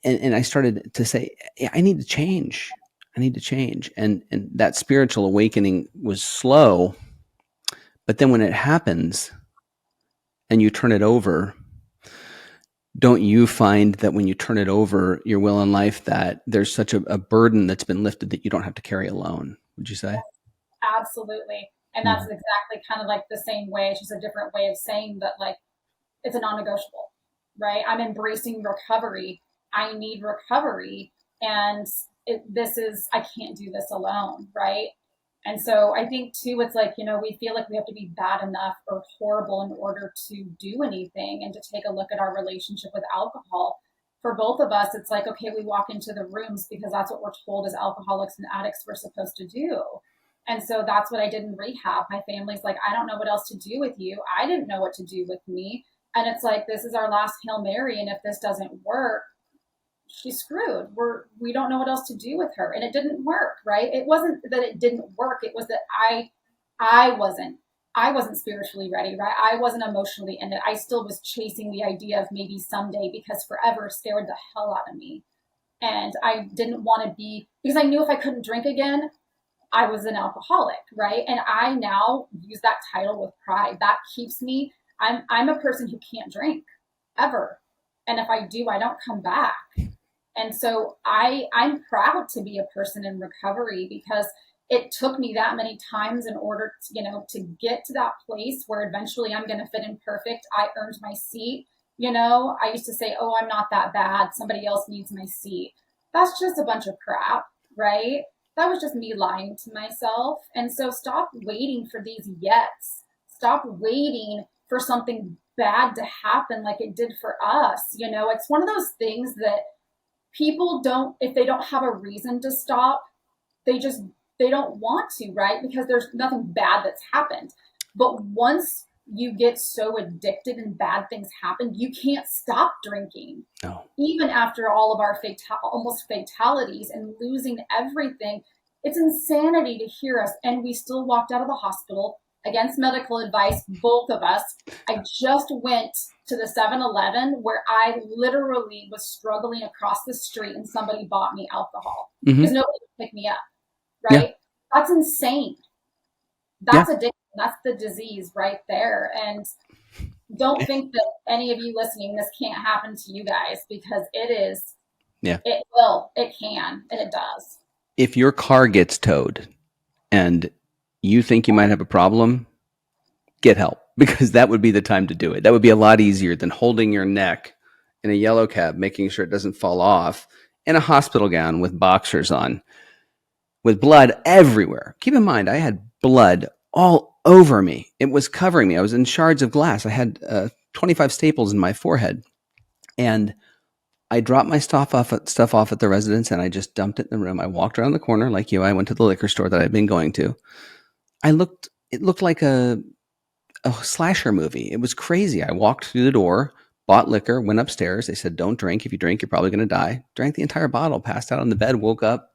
I started to say, yeah, I need to change. I need to change. And that spiritual awakening was slow. But then when it happens and you turn it over, don't you find that when you turn it over, your will in life, that there's such a burden that's been lifted that you don't have to carry alone? Would you say? Absolutely. And that's exactly kind of like the same way. It's just a different way of saying that, like, it's a non-negotiable, right? I'm embracing recovery. I need recovery. And I can't do this alone, right? And so I think too, it's like, we feel like we have to be bad enough or horrible in order to do anything, and to take a look at our relationship with alcohol. For both of us, it's like, okay, we walk into the rooms because that's what we're told as alcoholics and addicts we're supposed to do. And so that's what I did in rehab. My family's like, I don't know what else to do with you. I didn't know what to do with me. And it's like, this is our last Hail Mary. And if this doesn't work, she's screwed. We don't know what else to do with her. And it didn't work, right? It wasn't that it didn't work. It was that I wasn't spiritually ready, right? I wasn't emotionally in it. I still was chasing the idea of maybe someday, because forever scared the hell out of me. And I didn't want to be, because I knew if I couldn't drink again, I was an alcoholic, right? And I now use that title with pride. That keeps me, I'm a person who can't drink ever. And if I do, I don't come back. And so I'm proud to be a person in recovery, because it took me that many times in order to, to get to that place where eventually I'm going to fit in perfect. I earned my seat. I used to say, oh, I'm not that bad. Somebody else needs my seat. That's just a bunch of crap, right? That was just me lying to myself. And so stop waiting for these yets. Stop waiting for something bad to happen like it did for us. It's one of those things that people don't, if they don't have a reason to stop, they don't want to, right? Because there's nothing bad that's happened. But once you get so addicted and bad things happen, you can't stop drinking. No. Even after all of our almost fatalities and losing everything, It's insanity to hear us. And we still walked out of the hospital against medical advice, both of us. I just went to the 7-Eleven where I literally was struggling across the street and somebody bought me alcohol because nobody would pick me up, right? Yeah. That's insane. That's addiction. That's the disease right there. And don't think that any of you listening, this can't happen to you guys, because it is. Yeah. It will. It can. And it does. If your car gets towed and you think you might have a problem, get help, because that would be the time to do it. That would be a lot easier than holding your neck in a yellow cab, making sure it doesn't fall off, in a hospital gown with boxers on, with blood everywhere. Keep in mind, I had blood all over me. It was covering me. I was in shards of glass. I had 25 staples in my forehead. And I dropped my stuff off at the residence, and I just dumped it in the room. I walked around the corner like you. I went to the liquor store that I'd been going to. It looked like a slasher movie. It was crazy. I walked through the door, bought liquor, went upstairs. They said, don't drink. If you drink, you're probably going to die. Drank the entire bottle, passed out on the bed, woke up.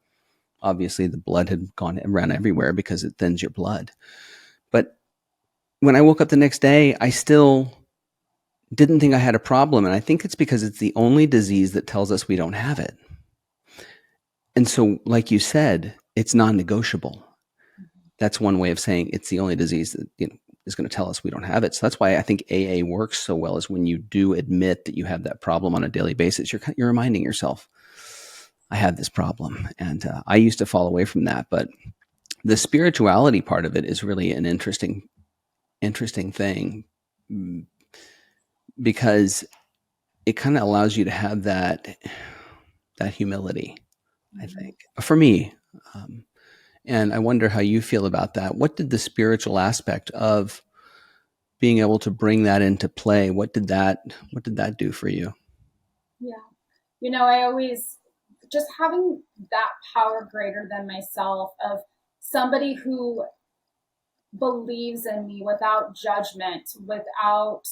Obviously, the blood had gone and ran everywhere because it thins your blood. But when I woke up the next day, I still didn't think I had a problem. And I think it's because it's the only disease that tells us we don't have it. And so, like you said, it's non-negotiable. That's one way of saying it's the only disease that, is going to tell us we don't have it. So that's why I think AA works so well, is when you do admit that you have that problem on a daily basis, you're reminding yourself, I have this problem. And I used to fall away from that. But the spirituality part of it is really an interesting thing, because it kind of allows you to have that humility, I think, for me. And I wonder how you feel about that. What did the spiritual aspect of being able to bring that into play, what did that do for you? Yeah. I always, just having that power greater than myself, of somebody who believes in me without judgment, without,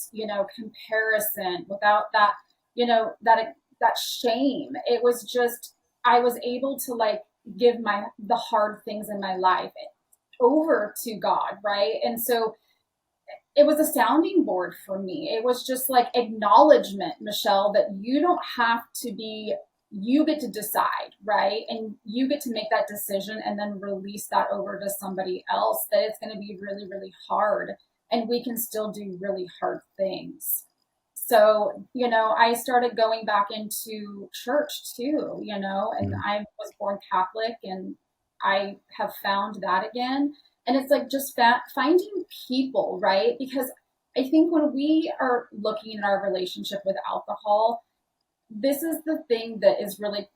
comparison, without that, that shame. It was just, I was able to give the hard things in my life over to God. Right. And so it was a sounding board for me. It was just acknowledgement, Michelle, that you don't have to be, you get to decide, right? And you get to make that decision and then release that over to somebody else, that it's going to be really, really hard. And we can still do really hard things. So, I started going back into church too, and I was born Catholic, and I have found that again. And it's just finding people, right? Because I think when we are looking at our relationship with alcohol, this is the thing that is really,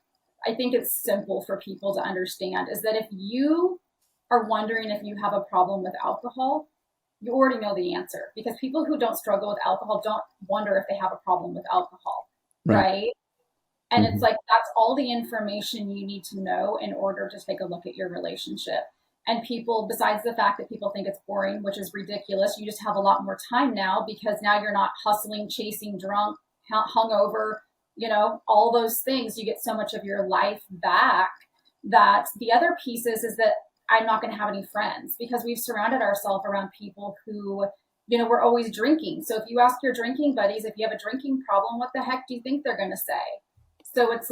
I think it's simple for people to understand, is that if you are wondering if you have a problem with alcohol, you already know the answer, because people who don't struggle with alcohol don't wonder if they have a problem with alcohol, right? And it's that's all the information you need to know in order to take a look at your relationship. And people, besides the fact that people think it's boring, which is ridiculous, you just have a lot more time now, because now you're not hustling, chasing, drunk, hungover, all those things. You get so much of your life back. That the other piece is that I'm not going to have any friends, because we've surrounded ourselves around people who, we're always drinking. So if you ask your drinking buddies, if you have a drinking problem, what the heck do you think they're going to say? So it's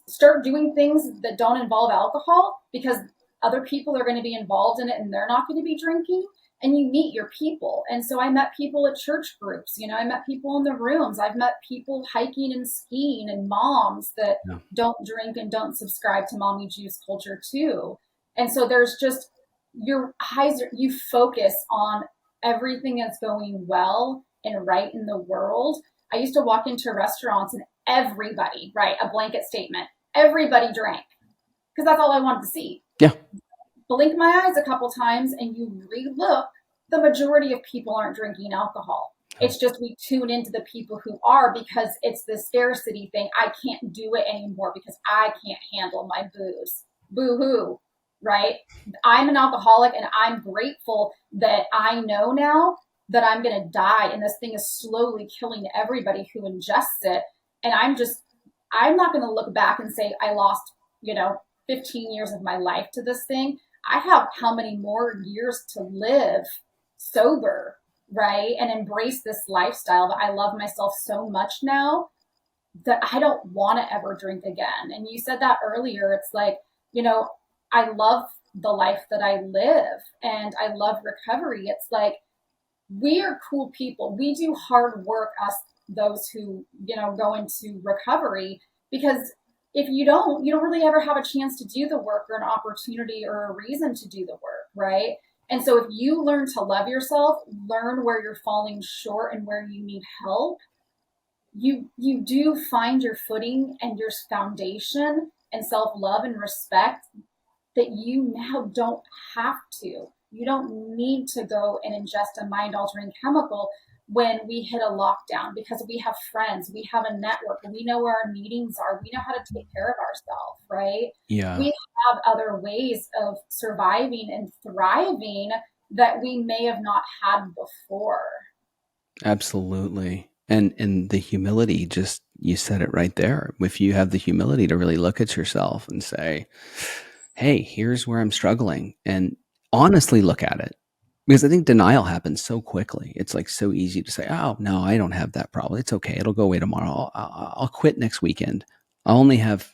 start doing things that don't involve alcohol, because other people are going to be involved in it and they're not going to be drinking, and you meet your people. And so I met people at church groups, I met people in the rooms. I've met people hiking and skiing, and moms that don't drink and don't subscribe to mommy juice culture too. And so there's just, your eyes, you focus on everything that's going well and right in the world. I used to walk into restaurants and everybody, right, a blanket statement, everybody drank, because that's all I wanted to see. Yeah. Blink my eyes a couple times and you re-look, the majority of people aren't drinking alcohol. It's just we tune into the people who are, because it's the scarcity thing. I can't do it anymore because I can't handle my booze. Boo-hoo, right? I'm an alcoholic, and I'm grateful that I know now that I'm going to die, and this thing is slowly killing everybody who ingests it. And I'm not going to look back and say I lost, 15 years of my life to this thing. I have how many more years to live sober, right? And embrace this lifestyle that I love myself so much now that I don't want to ever drink again. And you said that earlier. It's like, I love the life that I live and I love recovery. It's like, we are cool people. We do hard work, us, those who, go into recovery, because if you don't really ever have a chance to do the work or an opportunity or a reason to do the work, right? And so if you learn to love yourself, learn where you're falling short and where you need help, you do find your footing and your foundation and self-love and respect that you now don't have to. You don't need to go and ingest a mind-altering chemical when we hit a lockdown, because we have friends, we have a network, we know where our meetings are, we know how to take care of ourselves, right? Yeah. We have other ways of surviving and thriving that we may have not had before. Absolutely. And the humility, just, you said it right there. If you have the humility to really look at yourself and say, hey, here's where I'm struggling, and honestly look at it. Because I think denial happens so quickly. It's like so easy to say, oh, no, I don't have that problem. It's okay. It'll go away tomorrow. I'll quit next weekend. I'll only have,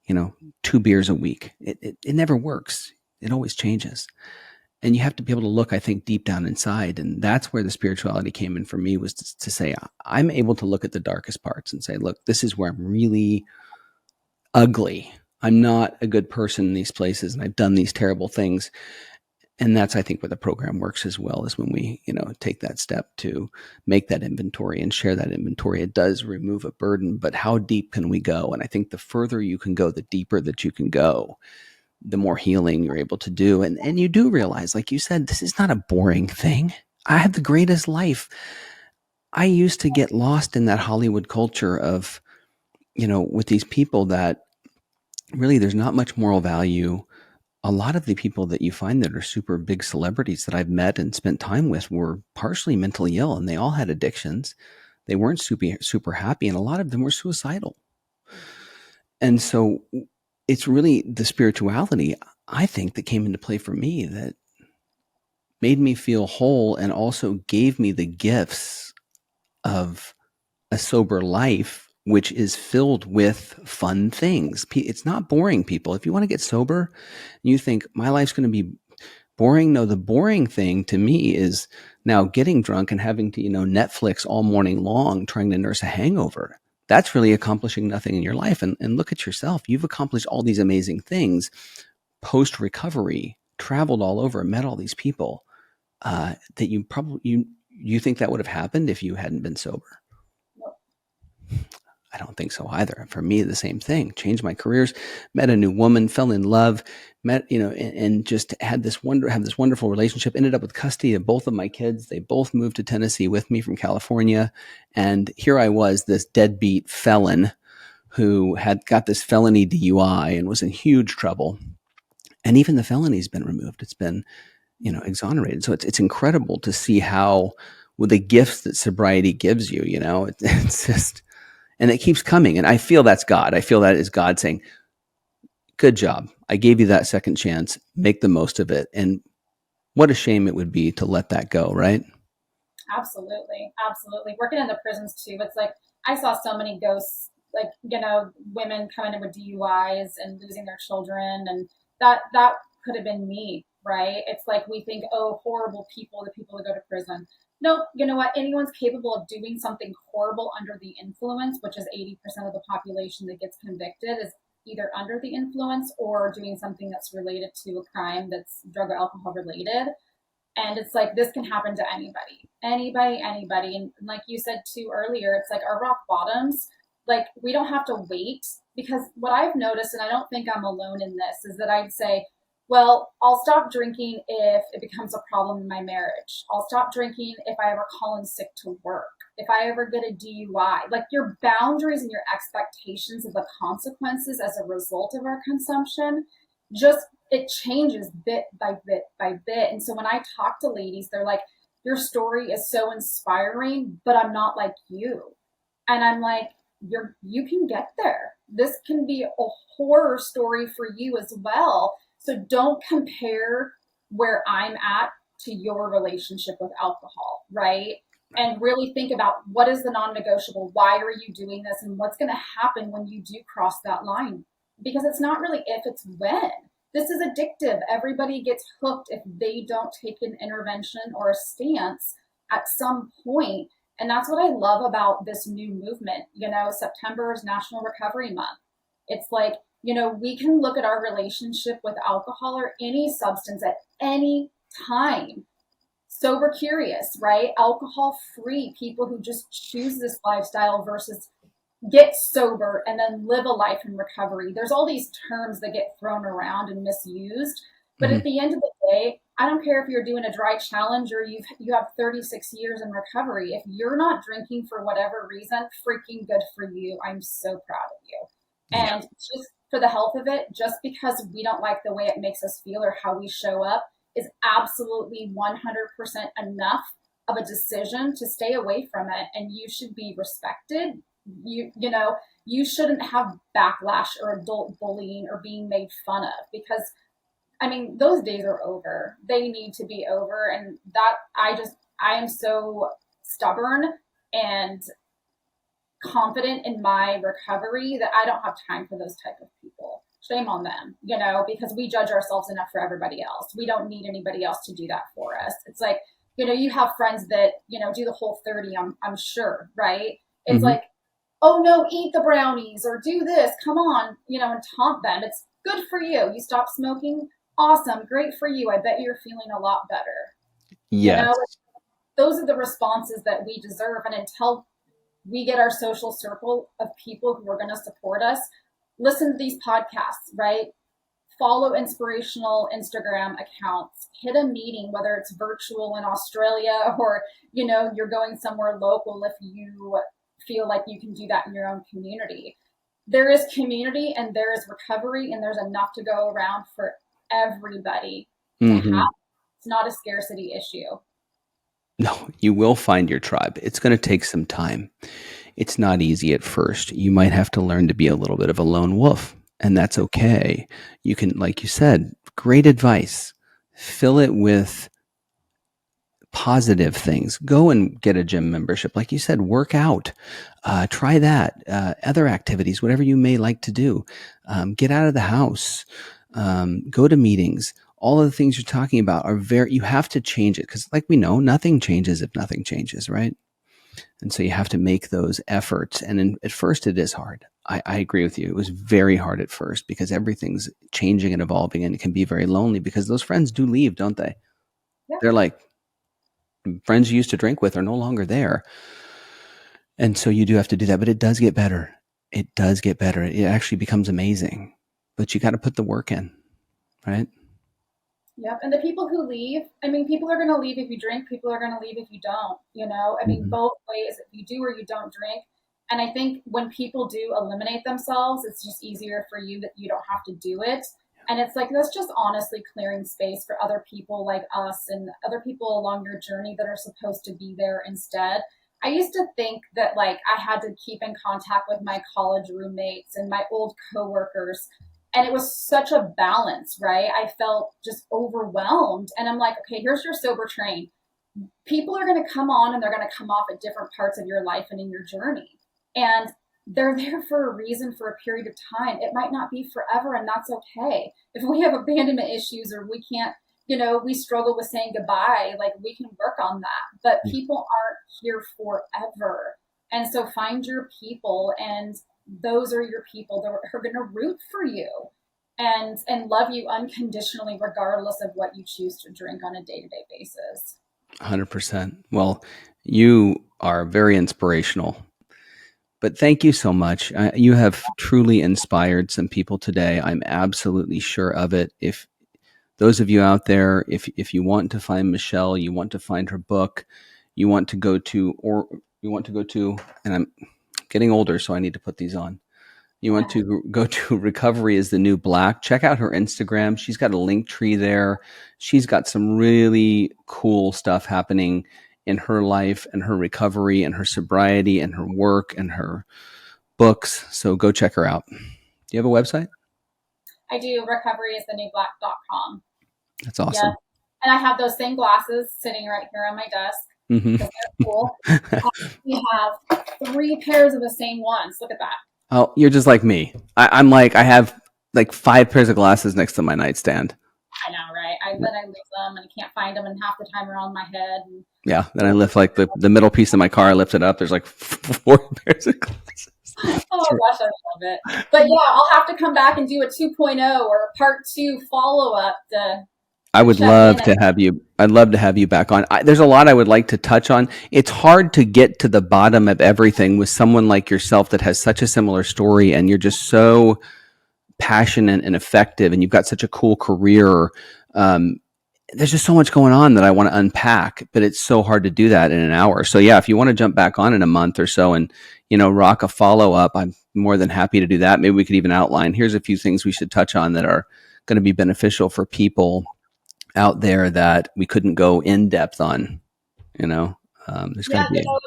2 beers a week. It never works. It always changes. And you have to be able to look, I think, deep down inside. And that's where the spirituality came in for me, was to say, I'm able to look at the darkest parts and say, look, this is where I'm really ugly. I'm not a good person in these places, and I've done these terrible things. And that's, I think, where the program works as well, is when we, take that step to make that inventory and share that inventory. It does remove a burden, but how deep can we go? And I think the further you can go, the deeper that you can go, the more healing you're able to do. And you do realize, like you said, this is not a boring thing. I have the greatest life. I used to get lost in that Hollywood culture of, with these people that really there's not much moral value. A lot of the people that you find that are super big celebrities that I've met and spent time with were partially mentally ill, and they all had addictions. They weren't super happy, and a lot of them were suicidal. And so it's really the spirituality, I think, that came into play for me that made me feel whole, and also gave me the gifts of a sober life, which is filled with fun things. It's not boring, people. If you want to get sober, you think my life's going to be boring. No, the boring thing to me is now getting drunk and having to, Netflix all morning long, trying to nurse a hangover. That's really accomplishing nothing in your life. And look at yourself. You've accomplished all these amazing things post recovery, traveled all over, met all these people that you probably, you think that would have happened if you hadn't been sober. I don't think so either. For me, the same thing. Changed my careers, met a new woman, fell in love, and just had this wonderful relationship. Ended up with custody of both of my kids. They both moved to Tennessee with me from California, and here I was, this deadbeat felon who had got this felony DUI and was in huge trouble. And even the felony's been removed. It's been, exonerated. So it's incredible to see how, with the gifts that sobriety gives you, it's just. And it keeps coming. And I feel that's God. I feel that is God saying, good job. I gave you that second chance. Make the most of it. And what a shame it would be to let that go, right? Absolutely. Absolutely. Working in the prisons too. It's like, I saw so many ghosts, like, women coming in with DUIs and losing their children. And that could have been me, right? It's like, we think, oh, horrible people, the people that go to prison. No, you know what? Anyone's capable of doing something horrible under the influence, which is 80% of the population that gets convicted is either under the influence or doing something that's related to a crime that's drug or alcohol related. And it's like, this can happen to anybody. And like you said too earlier, it's like our rock bottoms, like, we don't have to wait, because what I've noticed, and I don't think I'm alone in this, is that I'd say, well, I'll stop drinking if it becomes a problem in my marriage. I'll stop drinking if I ever call in sick to work, if I ever get a DUI. Like, your boundaries and your expectations of the consequences as a result of our consumption, just, it changes bit by bit by bit. And so when I talk to ladies, they're like, your story is so inspiring, but I'm not like you. And I'm like, you can get there. This can be a horror story for you as well. So don't compare where I'm at to your relationship with alcohol, right? And really think about what is the non-negotiable? Why are you doing this? And what's going to happen when you do cross that line? Because it's not really if, it's when. This is addictive. Everybody gets hooked if they don't take an intervention or a stance at some point. And that's what I love about this new movement. September is National Recovery Month. It's like, we can look at our relationship with alcohol or any substance at any time. Sober curious, right? Alcohol free people who just choose this lifestyle versus get sober and then live a life in recovery. There's all these terms that get thrown around and misused. But at the end of the day, I don't care if you're doing a dry challenge or you have 36 years in recovery. If you're not drinking for whatever reason, freaking good for you. I'm so proud of you. Yeah. And just for the health of it, just because we don't like the way it makes us feel or how we show up is absolutely 100% enough of a decision to stay away from it. And you should be respected. You shouldn't have backlash or adult bullying or being made fun of, because those days are over. They need to be over. And that I am so stubborn and confident in my recovery that I don't have time for those type of people. Shame on them, because we judge ourselves enough for everybody else. We don't need anybody else to do that for us. It's like, you have friends that, do the whole 30, I'm sure, right? It's like, oh no, eat the brownies or do this, come on, and taunt them. It's good for you. You stop smoking. Awesome. Great for you. I bet you're feeling a lot better. Yes. Those are the responses that we deserve. And until we get our social circle of people who are going to support us, listen to these podcasts, right? Follow inspirational Instagram accounts, hit a meeting, whether it's virtual in Australia or, you're going somewhere local if you feel like you can do that in your own community. There is community and there is recovery, and there's enough to go around for everybody to have. It's not a scarcity issue. No, you will find your tribe. It's going to take some time. It's not easy at first. You might have to learn to be a little bit of a lone wolf, and that's okay. You can, like you said, great advice. Fill it with positive things. Go and get a gym membership. Like you said, work out. Try that. Other activities, whatever you may like to do. Get out of the house. Go to meetings. All of the things you're talking about are you have to change it, because like we know, nothing changes if nothing changes, right? And so you have to make those efforts. And at first it is hard. I agree with you. It was very hard at first because everything's changing and evolving, and it can be very lonely because those friends do leave, don't they? Yeah. They're like, friends you used to drink with are no longer there. And so you do have to do that, but it does get better. It does get better. It actually becomes amazing, but you got to put the work in, right? Yep. And the people who leave, people are going to leave if you drink. People are going to leave if you don't, both ways, if you do or you don't drink. And I think when people do eliminate themselves, it's just easier for you that you don't have to do it. And it's like, that's just honestly clearing space for other people like us and other people along your journey that are supposed to be there instead. I used to think that I had to keep in contact with my college roommates and my old coworkers. And it was such a balance, right? I felt just overwhelmed. And I'm like, okay, here's your sober train. People are going to come on and they're going to come off at different parts of your life and in your journey. And they're there for a reason, for a period of time. It might not be forever, and that's okay. If we have abandonment issues or we can't, we struggle with saying goodbye, we can work on that. But people aren't here forever. And so find your people, and those are your people that are going to root for you and love you unconditionally, regardless of what you choose to drink on a day-to-day basis. 100%. Well, you are very inspirational. But thank you so much. You have truly inspired some people today. I'm absolutely sure of it. If those of you out there, if you want to find Michelle, you want to find her book, you want to go to, and I'm getting older, so I need to put these on. You want to go to Recovery is the New Black. Check out her Instagram. She's got a link tree there. She's got some really cool stuff happening in her life and her recovery and her sobriety and her work and her books. So go check her out. Do you have a website? I do. recoveryisthenewblack.com. That's awesome. Yes. And I have those same glasses sitting right here on my desk Mm-hmm. because they're cool. We have 3 pairs of the same ones. Look at that. Oh, you're just like me. I'm like, I have like 5 pairs of glasses next to my nightstand. I know, right? Then I lose them and I can't find them, and half the time they're on my head. And yeah. Then I lift like the middle piece of my car, I lift it up. There's like 4 pairs of glasses. Oh gosh, I love it. But yeah, I'll have to come back and do a 2.0 or a part 2 follow-up to I would love to have you. I'd love to have you back on. There's a lot I would like to touch on. It's hard to get to the bottom of everything with someone like yourself that has such a similar story, and you're just so passionate and effective, and you've got such a cool career. There's just so much going on that I want to unpack, but it's so hard to do that in an hour. So yeah, if you want to jump back on in a month or so and, rock a follow up, I'm more than happy to do that. Maybe we could even outline, here's a few things we should touch on that are going to be beneficial for people out there that we couldn't go in depth on, there's going to be. What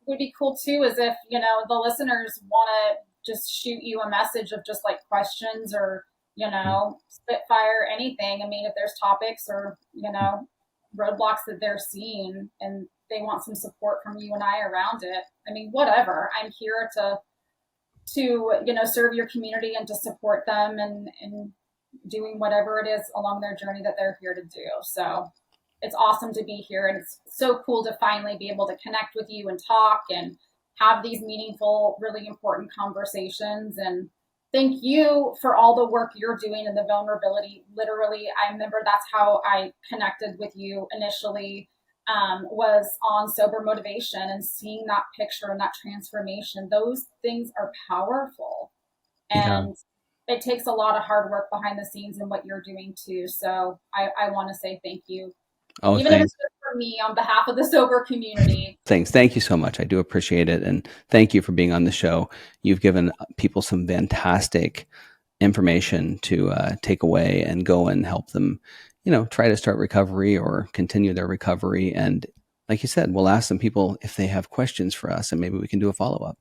would be cool too is if, the listeners want to just shoot you a message of just like questions or, spitfire anything. I mean, if there's topics or, roadblocks that they're seeing and they want some support from you and I around it. I mean, whatever. I'm here to serve your community and to support them and doing whatever it is along their journey that they're here to do. So it's awesome to be here. And it's so cool to finally be able to connect with you and talk and have these meaningful, really important conversations. And thank you for all the work you're doing and the vulnerability. Literally, I remember that's how I connected with you initially, was on Sober Motivation, and seeing that picture and that transformation. Those things are powerful. And it takes a lot of hard work behind the scenes in what you're doing too. So I want to say thank you. Oh, even thanks. if it's just for me on behalf of the sober community. Thanks. Thank you so much. I do appreciate it. And thank you for being on the show. You've given people some fantastic information to take away and go and help them, try to start recovery or continue their recovery. And like you said, we'll ask some people if they have questions for us, and maybe we can do a follow-up.